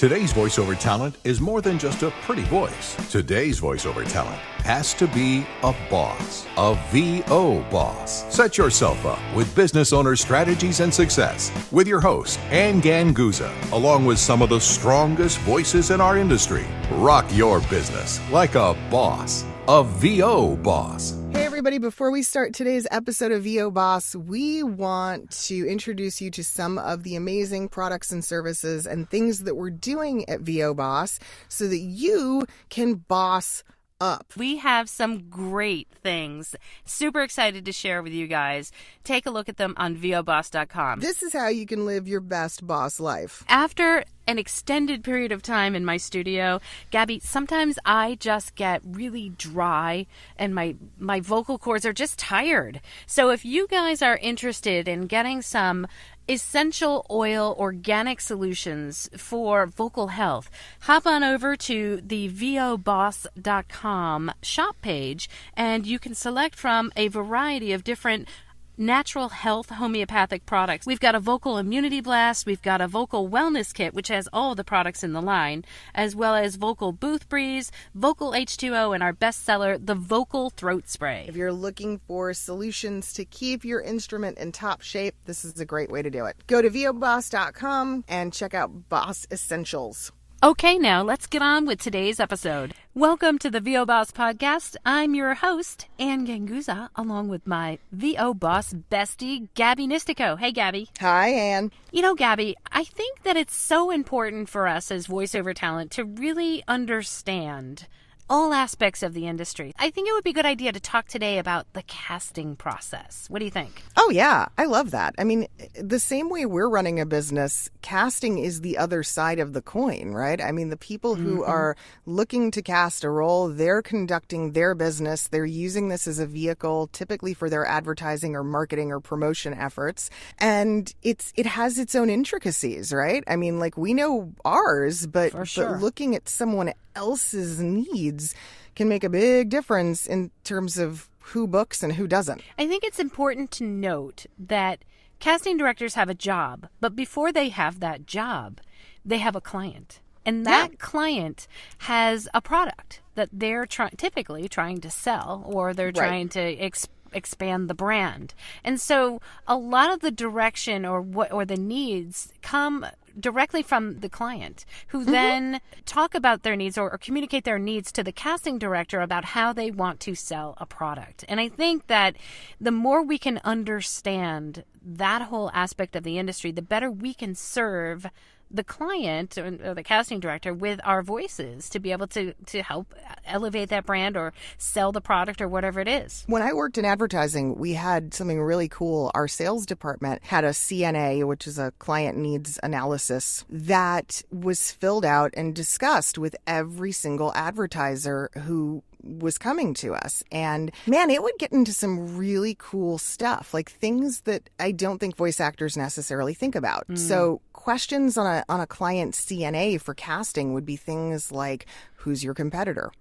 Today's voiceover talent is more than just a pretty voice. Today's voiceover talent has to be a boss, a VO boss. Set yourself up with business owner strategies and success with your host, Ganguzza, along with some of the strongest voices in our industry. Rock your business like a boss, a VO boss. Hey everybody, before we start today's episode of VO Boss, we want to introduce you to some of the amazing products and services and things that we're doing at VO Boss so that you can boss up. We have some great things. Super excited to share with you guys. Take a look at them on voboss.com. This is how you can live your best boss life. After an extended period of time in my studio, Gabby, sometimes I just get really dry and my vocal cords are just tired. So if you guys are interested in getting some essential oil organic solutions for vocal health, hop on over to the voboss.com shop page and you can select from a variety of different natural health homeopathic products. We've got a vocal immunity blast, we've got a vocal wellness kit which has all the products in the line, as well as vocal booth breeze, vocal H2O, and our bestseller, the vocal throat spray. If you're looking for solutions to keep your instrument in top shape, this is a great way to do it. Go to voboss.com and check out Boss Essentials. Okay, now let's get on with today's episode. Welcome to the VO Boss Podcast. I'm your host, Ann Ganguzza, along with my VO Boss bestie, Gabby Nistico. Hey, Gabby. Hi, Ann. You know, Gabby, I think that it's so important for us as voiceover talent to really understand all aspects of the industry. I think it would be a good idea to talk today about the casting process. What do you think? Oh, yeah. I love that. I mean, the same way we're running a business, casting is the other side of the coin, right? I mean, the people who are looking to cast a role, they're conducting their business. They're using this as a vehicle, typically for their advertising or marketing or promotion efforts. And it has its own intricacies, right? I mean, like, we know ours, but looking at someone else's needs can make a big difference in terms of who books and who doesn't. I think it's important to note that casting directors have a job, but before they have that job, they have a client. And that client has a product that they're typically trying to sell, or they're trying to expand the brand. And so a lot of the direction or the needs come directly from the client, who then talk about their needs or communicate their needs to the casting director about how they want to sell a product. And I think that the more we can understand that whole aspect of the industry, the better we can serve the client or the casting director with our voices to be able to help elevate that brand or sell the product or whatever it is. When I worked in advertising, we had something really cool. Our sales department had a CNA, which is a client needs analysis, that was filled out and discussed with every single advertiser who was coming to us. And man, it would get into some really cool stuff, like things that I don't think voice actors necessarily think about. So questions on a client CNA for casting would be things like, who's your competitor?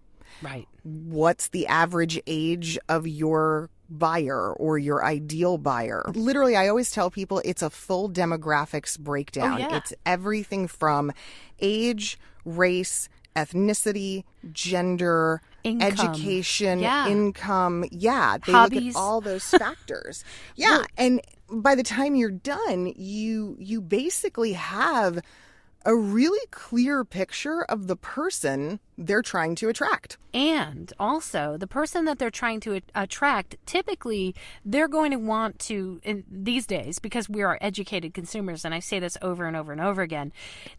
Right. What's the average age of your buyer or your ideal buyer? Literally, I always tell people it's a full demographics breakdown. It's everything from age, race, ethnicity, gender, education, income. Yeah, they hobbies. Look at all those factors. And by the time you're done, you basically have a really clear picture of the person they're trying to attract. And also, the person that they're trying to attract, typically, they're going to want to, in these days, because we are educated consumers, and I say this over and over and over again,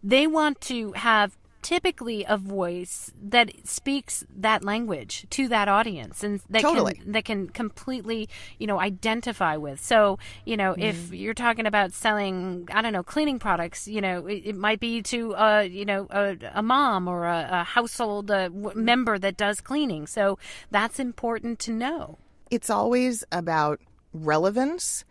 they want to have typically a voice that speaks that language to that audience and that can completely, identify with. So, if you're talking about selling, I don't know, cleaning products, it might be to, a mom or a household member that does cleaning. So that's important to know. It's always about relevance,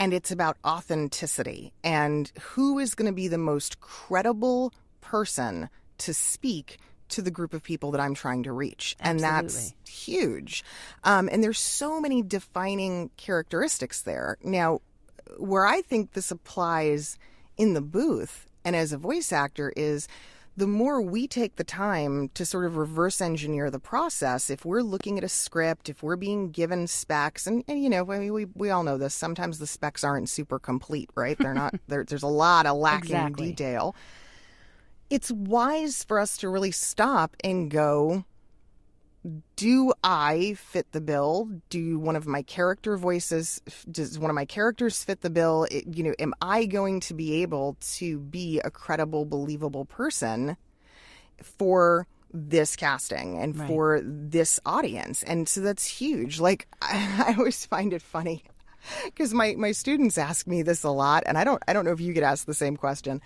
and it's about authenticity and who is going to be the most credible person to speak to the group of people that I'm trying to reach. Absolutely. And that's huge. And there's so many defining characteristics there. Now, where I think this applies in the booth and as a voice actor is the more we take the time to sort of reverse engineer the process, if we're looking at a script, if we're being given specs, and you know, I mean, we all know this, sometimes the specs aren't super complete, right? They're not, there's a lot of lacking detail. It's wise for us to really stop and go, do I fit the bill? Does one of my characters fit the bill? You know, am I going to be able to be a credible, believable person for this casting and for this audience? And so that's huge. Like, I always find it funny because my students ask me this a lot, and I don't know if you get asked the same question.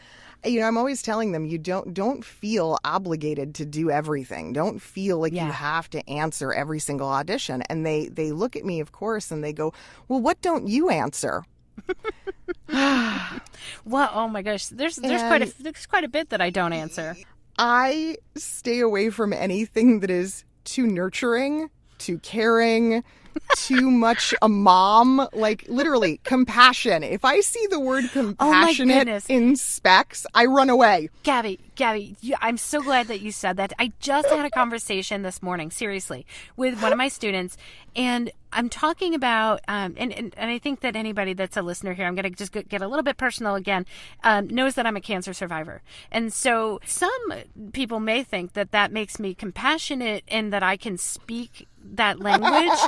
You know, I'm always telling them, you don't feel obligated to do everything. Don't feel like you have to answer every single audition. And they look at me, of course, and they go, well, what don't you answer? Well, oh my gosh, there's quite a bit that I don't answer. I stay away from anything that is too nurturing, too caring, too much a mom, like literally compassion. If I see the word compassionate in specs, I run away. Gabby, I'm so glad that you said that. I just had a conversation this morning, seriously, with one of my students, and I'm talking about, and I think that anybody that's a listener here, I'm going to just get a little bit personal again, knows that I'm a cancer survivor. And so some people may think that makes me compassionate and that I can speak that language.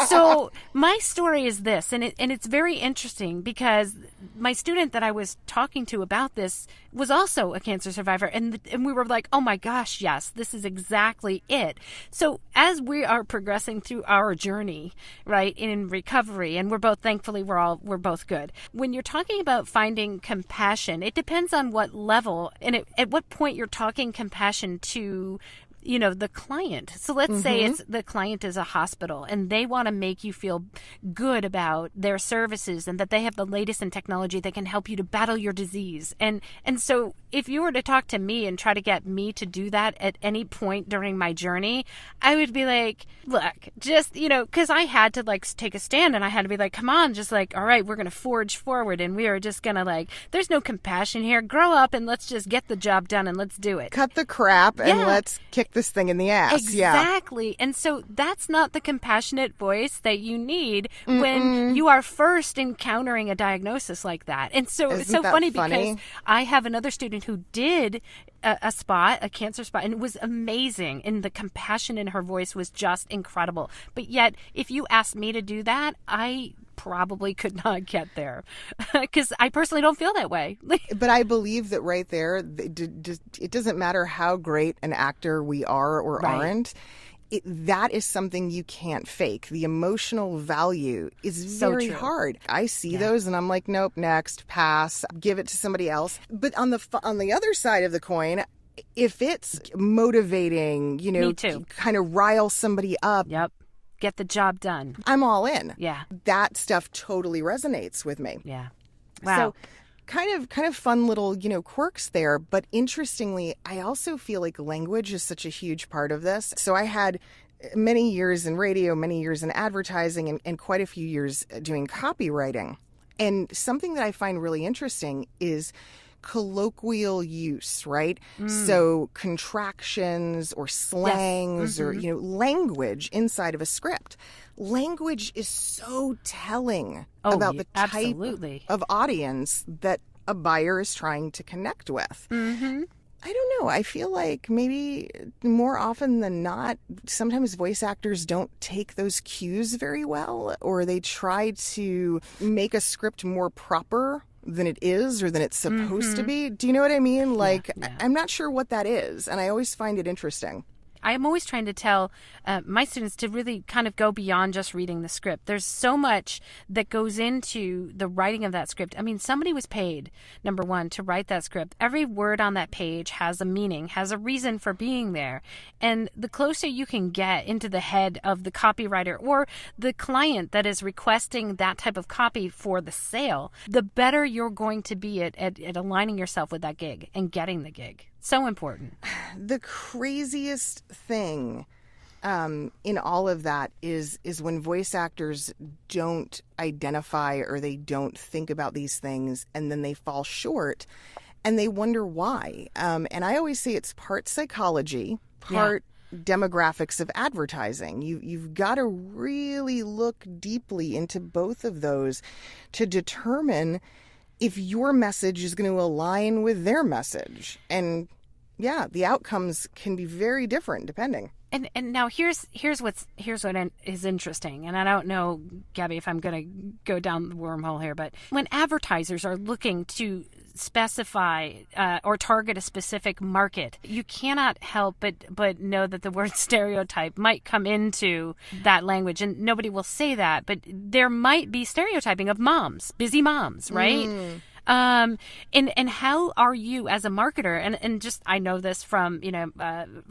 So my story is this, and it's very interesting because my student that I was talking to about this was also a cancer survivor, and we were like, oh my gosh, yes, this is exactly it. So as we are progressing through our journey, right, in recovery, and we're both good. When you're talking about finding compassion, it depends on what level and at what point you're talking compassion to, you know, the client. So let's say the client is a hospital and they want to make you feel good about their services and that they have the latest in technology that can help you to battle your disease. And so if you were to talk to me and try to get me to do that at any point during my journey, I would be like, look, just, you know, because I had to like take a stand and I had to be like, come on, just like, all right, we're going to forge forward and we are just going to like, there's no compassion here. Grow up and let's just get the job done and let's do it. Cut the crap and let's kick this thing in the ass. Exactly. And so that's not the compassionate voice that you need when you are first encountering a diagnosis like that. And so it's so funny because I have another student who did a cancer spot, and it was amazing. And the compassion in her voice was just incredible. But yet, if you asked me to do that, I probably could not get there because I personally don't feel that way. But I believe that right there, it doesn't matter how great an actor we are or aren't. That is something you can't fake. The emotional value is very hard. I see those and I'm like, nope, next, pass, give it to somebody else. But on the other side of the coin, if it's motivating, you know, me too, kind of rile somebody up. Yep. Get the job done. I'm all in. Yeah. That stuff totally resonates with me. Yeah. Wow. So kind of fun little, you know, quirks there. But interestingly, I also feel like language is such a huge part of this. So I had many years in radio, many years in advertising, and quite a few years doing copywriting. And something that I find really interesting is colloquial use, right? So contractions or slangs or, you know, language inside of a script. Language is so telling about the type of audience that a buyer is trying to connect with. I don't know. I feel like maybe more often than not, sometimes voice actors don't take those cues very well, or they try to make a script more proper than it is or than it's supposed to be. Do you know what I mean? Like, I'm not sure what that is, and I always find it interesting. I'm always trying to tell my students to really kind of go beyond just reading the script. There's so much that goes into the writing of that script. I mean, somebody was paid, number one, to write that script. Every word on that page has a meaning, has a reason for being there. And the closer you can get into the head of the copywriter or the client that is requesting that type of copy for the sale, the better you're going to be at aligning yourself with that gig and getting the gig. So important. The craziest thing in all of that is when voice actors don't identify or they don't think about these things and then they fall short. and they wonder why. And I always say it's part psychology, part demographics of advertising. You've got to really look deeply into both of those to determine if your message is going to align with their message. And the outcomes can be very different depending. And now here's what is interesting, and I don't know, Gabby, if I'm going to go down the wormhole here, but when advertisers are looking to specify or target a specific market, you cannot help but know that the word stereotype might come into that language, and nobody will say that, but there might be stereotyping of moms, busy moms, right? And how are you as a marketer? And just, I know this from,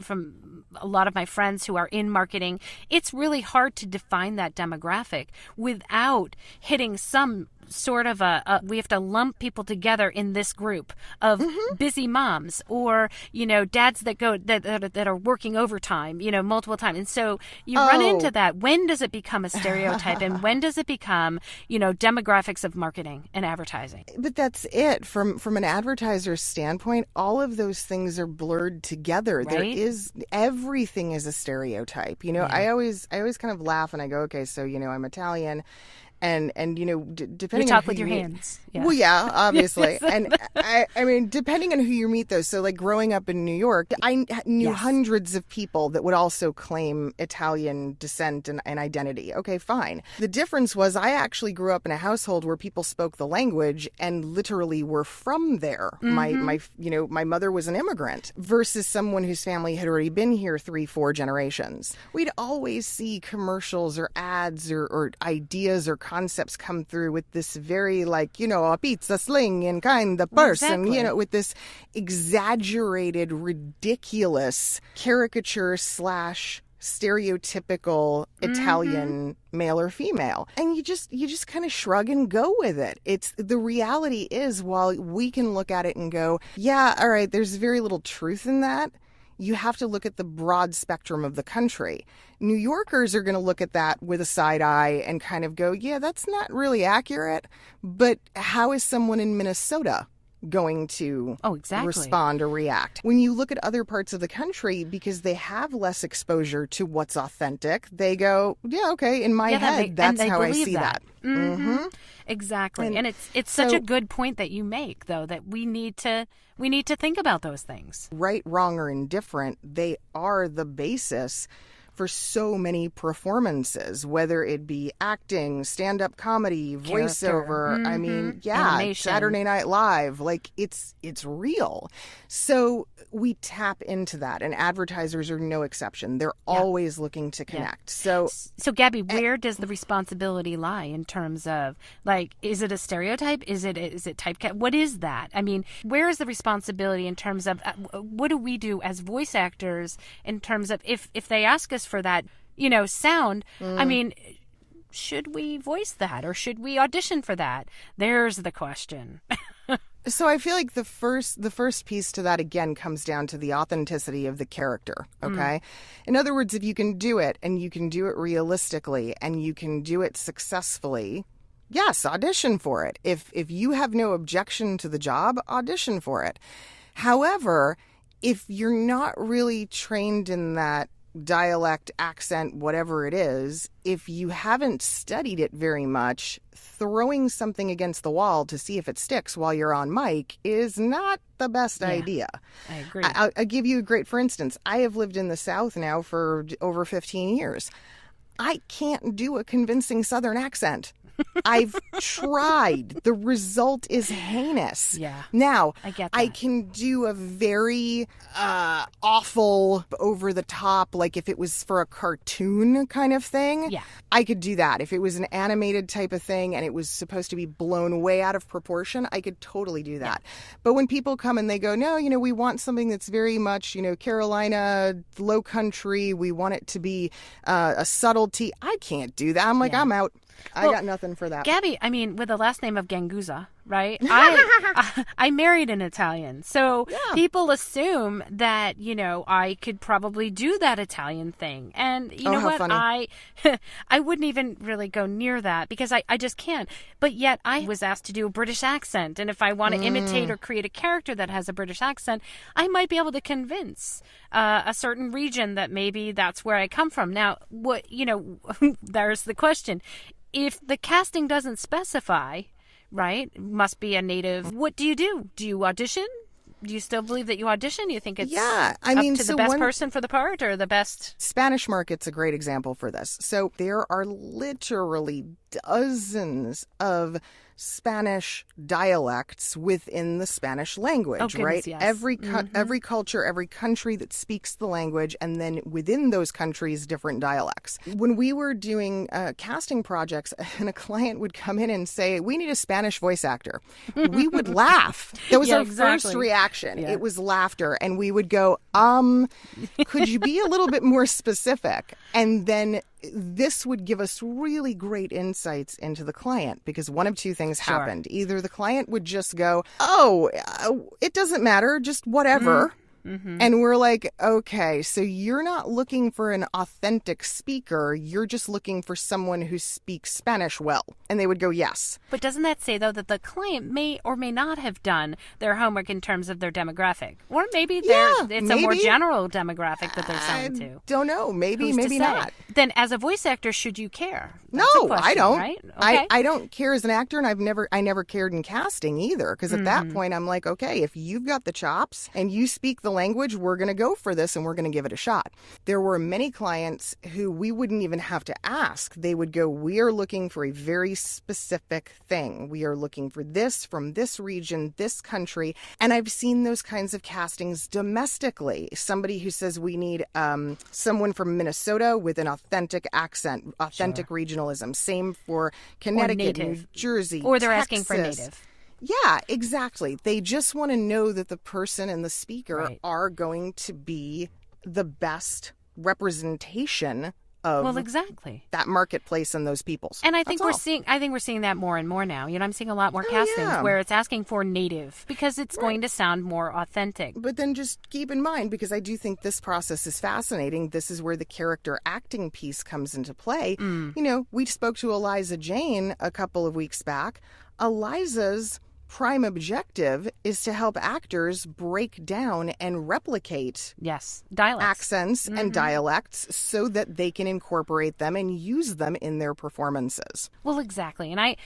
from a lot of my friends who are in marketing, it's really hard to define that demographic without hitting some sort of we have to lump people together in this group of busy moms or, dads that are working overtime, multiple times. And so you run into that. When does it become a stereotype and when does it become, demographics of marketing and advertising? But that's it. From an advertiser's standpoint, all of those things are blurred together. Right? Everything is a stereotype. I always kind of laugh and I go, okay, so, I'm Italian. And depending you talk on who with your you meet, hands. Yeah. Well, yeah, obviously. And I mean, depending on who you meet, though. So, like growing up in New York, I knew hundreds of people that would also claim Italian descent and identity. Okay, fine. The difference was I actually grew up in a household where people spoke the language and literally were from there. My mother was an immigrant versus someone whose family had already been here 3-4 generations. We'd always see commercials or ads or ideas or concepts come through with this very a pizza sling and kind of person, exactly. With this exaggerated, ridiculous caricature / stereotypical Italian male or female. And you just kind of shrug and go with it. It's the reality is, while we can look at it and go, yeah, all right, there's very little truth in that. You have to look at the broad spectrum of the country. New Yorkers are going to look at that with a side eye and kind of go, yeah, that's not really accurate. But how is someone in Minnesota going to respond or react? When you look at other parts of the country, because they have less exposure to what's authentic, they go, yeah, okay, in my head, that's how I see that. Exactly. And it's such a good point that you make, though, that we need to think about those things. Right, wrong, or indifferent, they are the basis for so many performances, whether it be acting, stand-up comedy, voiceover, I mean, animation. Saturday Night Live, it's real. So we tap into that, and advertisers are no exception. They're always looking to connect. So Gabby, where does the responsibility lie in terms of, is it a stereotype? Is it typecast? What is that? I mean, where is the responsibility in terms of what do we do as voice actors in terms of if they ask us for that, sound, I mean, should we voice that or should we audition for that? There's the question. So I feel like the first piece to that, again, comes down to the authenticity of the character, okay? In other words, if you can do it and you can do it realistically and you can do it successfully, yes, audition for it. If you have no objection to the job, audition for it. However, if you're not really trained in that dialect, accent, whatever it is, if you haven't studied it very much, throwing something against the wall to see if it sticks while you're on mic is not the best idea. I agree. I'll give you a great, for instance, I have lived in the South now for over 15 years. I can't do a convincing Southern accent. I've tried. The result is heinous. Yeah. Now, I get that. I can do a very awful, over the top, like if it was for a cartoon kind of thing. Yeah. I could do that. If it was an animated type of thing and it was supposed to be blown way out of proportion, I could totally do that. Yeah. But when people come and they go, no, we want something that's very much, Carolina, low country. We want it to be a subtlety. I can't do that. I'm like, I'm out. I got nothing open for that. Gabby, I mean, with the last name of Ganguzza, right? I married an Italian. So people assume that, I could probably do that Italian thing. And you know what? Funny. I wouldn't even really go near that because I just can't. But yet I was asked to do a British accent. And if I want to imitate or create a character that has a British accent, I might be able to convince a certain region that maybe that's where I come from. Now, there's the question. If the casting doesn't specify, right, must be a native, what do? Do you audition? Do you still believe that you audition? You think it's the best person for the part or the best? Spanish market's a great example for this. So there are literally dozens of Spanish dialects within the Spanish language, right? Yes. Every culture, every country that speaks the language, and then within those countries, different dialects. When we were doing casting projects and a client would come in and say, we need a Spanish voice actor, we would laugh. That was our first reaction. Yeah. It was laughter. And we would go, could you be a little bit more specific? And then this would give us really great insights into the client because one of two things happened. Either the client would just go, it doesn't matter, just whatever. Mm-hmm. And we're like, okay, so you're not looking for an authentic speaker. You're just looking for someone who speaks Spanish well. And they would go, yes. But doesn't that say, though, that the client may or may not have done their homework in terms of their demographic? Or maybe it's a more general demographic that they're selling to. I don't know. Maybe not. Then as a voice actor, should you care? No, I don't. Right? Okay. I don't care as an actor, and I never cared in casting either. Because at that point, I'm like, okay, if you've got the chops and you speak the language, we're going to go for this and we're going to give it a shot. There were many clients who we wouldn't even have to ask. They would go, we are looking for a very specific thing. We are looking for this from this region, this country. And I've seen those kinds of castings domestically. Somebody who says we need someone from Minnesota with an authentic accent, authentic regionalism. Same for Connecticut, New Jersey, or they're Texas. Asking for native. Yeah, exactly. They just want to know that the person and the speaker are going to be the best representation of that marketplace and those peoples. And I think we're seeing that more and more now. I'm seeing a lot more castings where it's asking for native because it's going to sound more authentic. But then just keep in mind, because I do think this process is fascinating, this is where the character acting piece comes into play. We spoke to Eliza Jane a couple of weeks back. Eliza's prime objective is to help actors break down and replicate dialects, accents and dialects so that they can incorporate them and use them in their performances. Well, exactly. And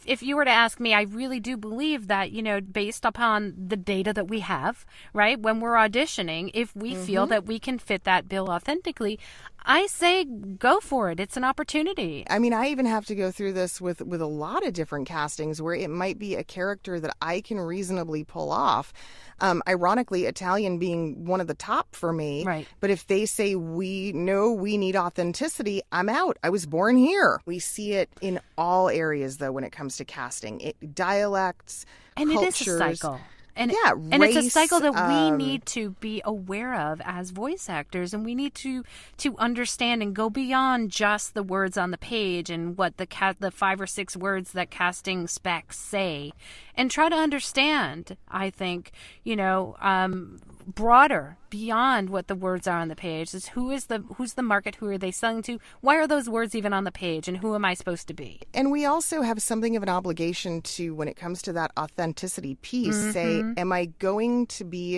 if you were to ask me, I really do believe that, based upon the data that we have, right, when we're auditioning, if we feel that we can fit that bill authentically, I say go for it. It's an opportunity. I mean, I even have to go through this with a lot of different castings where it might be a character that I can reasonably pull off. Ironically, Italian being one of the top for me. Right. But if they say we need authenticity, I'm out. I was born here. We see it in all areas, though, when it comes to casting. Dialects, and cultures. It is a cycle. And race, it's a cycle that we need to be aware of as voice actors, and we need to understand and go beyond just the words on the page and what the 5 or 6 words that casting specs say, and try to understand, I think, broader beyond what the words are on the page. Is who's the market, who are they selling to, why are those words even on the page, and who am I supposed to be? And we also have something of an obligation to, when it comes to that authenticity piece, say, am I going to be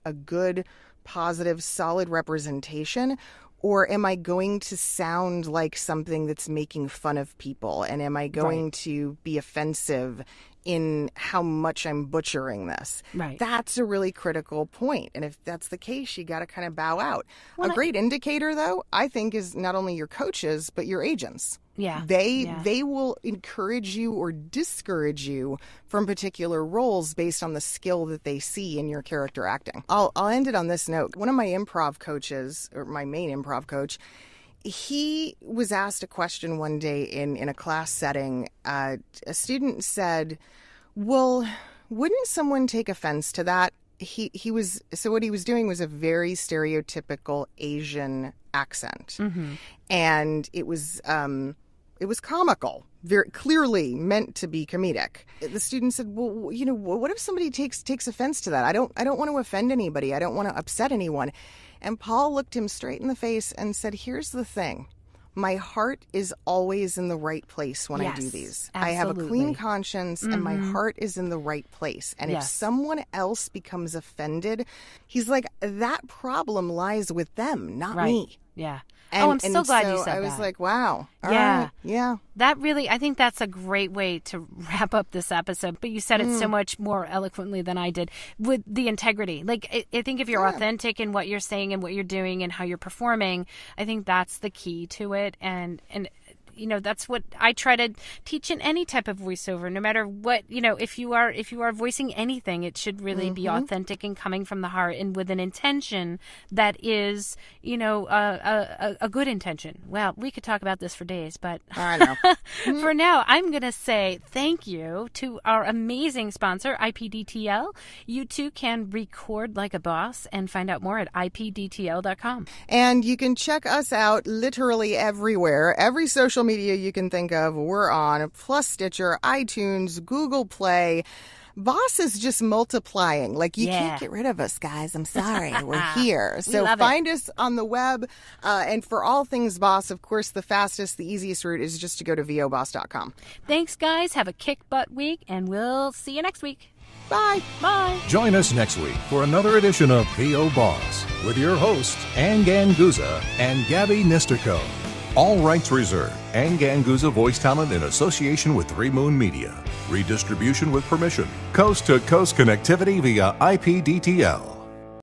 a good, positive, solid representation, or am I going to sound like something that's making fun of people, and am I going to be offensive in how much I'm butchering this? Right. That's a really critical point. And if that's the case, you got to kind of bow out. A great indicator, though, I think, is not only your coaches, but your agents. Yeah. They will encourage you or discourage you from particular roles based on the skill that they see in your character acting. I'll end it on this note. One of my improv coaches, or my main improv coach, he was asked a question one day in a class setting. A student said, well, wouldn't someone take offense to that? What he was doing was a very stereotypical Asian accent. And it was it was comical, very clearly meant to be comedic. The student said, well, what if somebody takes offense to that? I don't want to offend anybody. I don't want to upset anyone. And Paul looked him straight in the face and said, here's the thing. My heart is always in the right place when I do these. Absolutely. I have a clean conscience and my heart is in the right place. And if someone else becomes offended, he's like, that problem lies with them, not me. Yeah. And, I'm so glad you said that. I was like, wow. All right. Yeah. That really, I think that's a great way to wrap up this episode. But you said it so much more eloquently than I did with the integrity. Like, I think if you're authentic in what you're saying and what you're doing and how you're performing, I think that's the key to it. And that's what I try to teach in any type of voiceover, no matter what, if you are voicing anything, it should really be authentic and coming from the heart and with an intention that is, a good intention. Well, we could talk about this for days, but I know. For now, I'm going to say thank you to our amazing sponsor, IPDTL. You too can record like a boss and find out more at IPDTL.com. And you can check us out literally everywhere. Every social media you can think of, we're on, plus Stitcher, iTunes, Google Play. Boss is just multiplying. Like, you can't get rid of us, guys. I'm sorry. We're here. So find us on the web. And for all things Boss, of course, the fastest, the easiest route is just to go to voboss.com. Thanks, guys. Have a kick butt week, and we'll see you next week. Bye. Bye. Join us next week for another edition of VO Boss with your hosts, Ann Ganguzza and Gabby Nisterko. All rights reserved. Ann Ganguzza voice talent in association with 3 Moon Media. Redistribution with permission. Coast-to-coast connectivity via IPDTL.